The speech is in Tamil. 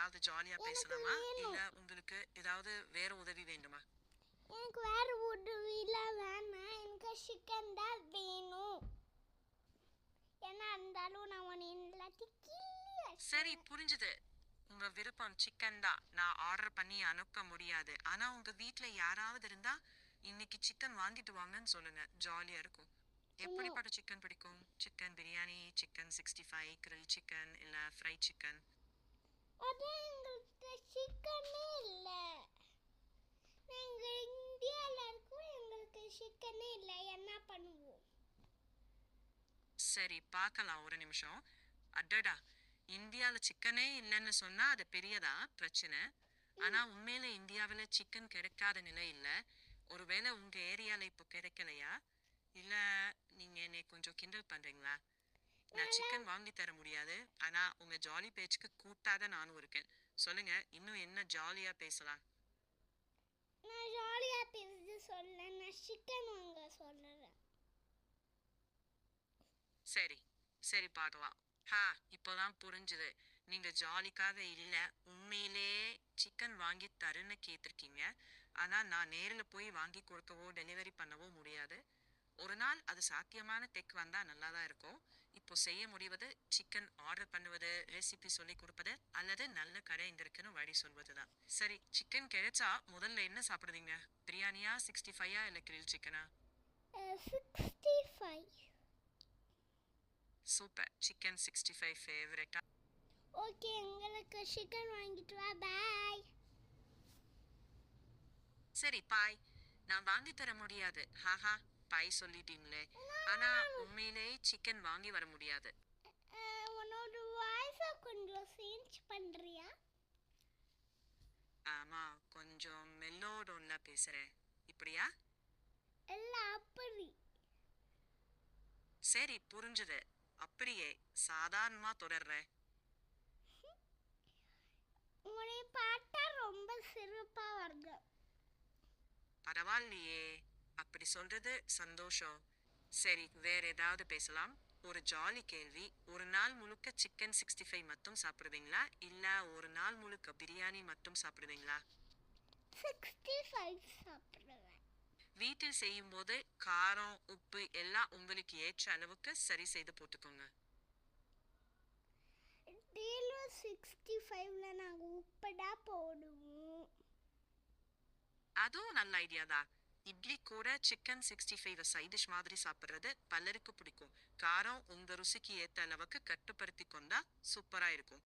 ஏதாவது ஜாலியா எனக்கு பேசலாமா இல்ல வேணும். உங்களுக்கு ஏதாவது வேற உதவி வேண்டுமா? எனக்கு வேற உதவிலாம் வேணாம். எனக்கு சிக்கன் தான் வேணும். என்ன இருந்தாலும் நான் உன்னை எல்லாத்தையும் சரி புரிஞ்சுது. உங்க விருப்பம் சிக்கன் தான். நான் ஆர்டர் பண்ணி அனுப்ப முடியாது. ஆனா உங்க வீட்ல யாராவது இருந்தா இன்னைக்கு சிக்கன் வாங்கிட்டு வாங்கன்னு சொல்லுங்க. ஜாலியா இருக்கும். எப்படிப்பட்ட சிக்கன் பிடிக்கும்? Chicken biryani, chicken 65, grill chicken இல்ல ஃப்ரை சிக்கன்? அதான் எங்கள்கிட்ட சிக்கனே இல்லை. நாங்கள் இந்தியாவில் இருக்கோம், எங்களுக்கு சிக்கனே இல்லை. என்ன பண்ணுவோம்? சரி பார்க்கலாம் ஒரு நிமிஷம். அடடா, இந்தியால சிக்கனே இல்லைன்னு சொன்னா அது பெரியதா பிரச்சனை. ஆனா உண்மையில இந்தியாவில் சிக்கன் கிடைக்காத நிலை இல்ல. ஒருவேளை உங்க ஏரியால இப்போ கிடைக்கலையா இல்ல நீங்க என்னை கொஞ்சம் கிண்டல் பண்றீங்களா? நான் சிக்கன் வாங்கி தர முடியாது. ஆனா உங்க ஜாலி பேச்சுக்கு கூட்டாக நானும் இருக்கேன். சொல்லுங்க, இன்னும் என்ன ஜாலியா பேசலாம்? நான் ஜாலியாக பேசுறது சொல்ல, நான் சிக்கன் வாங்க சொல்லுறேன். சரி சரி பார்க்கலாம். இப்போதான் புரிஞ்சுது. நீங்க ஜாலிக்காக இல்ல, உண்மையிலே சிக்கன் வாங்கி தருன்னு கேட்டிருக்கீங்க. ஆனா நான் நேரில் போய் வாங்கி கொடுக்கவோ டெலிவரி பண்ணவோ முடியாது. ஒரு நாள் அது சாத்தியமான டெக் வந்தா நல்லா தான் இருக்கும். இப்போ செய்ய முடிவது சிக்கன் ஆர்டர் பண்ணுவது, ரெசிபி சொல்லி கொடுப்பது அல்லது நல்ல கடை இங்க இருக்குன்னு வழி சொல்வதுதான். சரி, சிக்கன் கிடைச்சா முதல்ல என்ன சாப்பிடுவீங்க? பிரியாணியா, 65 இல்ல கிரில் சிக்கனா? 65. சூப்பர். சிக்கன் 65 ஃபேவரட்டா? ஓகே, எங்களுக்கு சிக்கன் வாங்கிட்டு வா. பாய். சரி பாய். நான் வாங்கி தர முடியாது. பாய் சொல்லிட்டீங்களே. ஆனா உண்மையிலே சிக்கன் வாங்கி வர முடியாது. உன்னோட வாய்ஸை கொஞ்சம் சேஞ்ச் பண்ணுறியா? ஆமா, கொஞ்சம் மெல்லோடோன்ல பேசுறேன். இப்படியா? இல்ல அப்படி. சரி புரிஞ்சுது. அப்படியே சாதாரணமா தொடர்றேன். உன்னை பார்த்தா ரொம்ப சிறப்பா வருது. பரவாயில்லையே, அப்படி சொல்றது சந்தோஷம். சரி, வேற ஏதாவது பேசலாம். ஒரு ஜாலி கேள்வி. ஒரு நாள் முழுக்க சிக்கன் 65 மட்டும் சாப்பிடுவீங்களா இல்ல ஒரு நாள் முழுக்க பிரியாணி மட்டும் சாப்பிடுவீங்களா? 65 சாப்பிடுவேன். வீட்டில் செய்யும் போது காரம் உப்பு எல்லாம் உங்களுக்கு ஏற்ற அளவுக்கு சரி செய்து போட்டுக்கோங்க. டேலோ 65ல நாங்கள் உப்புடா போடுவோம். அதுவும் நல்ல ஐடியா தான். இட்லி கூட சிக்கன் 65 சைட் டிஷ் மாதிரி சாப்பிடுறது பலருக்கு பிடிக்கும். காரம் உங்க ருசிக்கு ஏத்த அளவுக்கு கட்டுப்படுத்தி கொண்டா சூப்பரா இருக்கும்.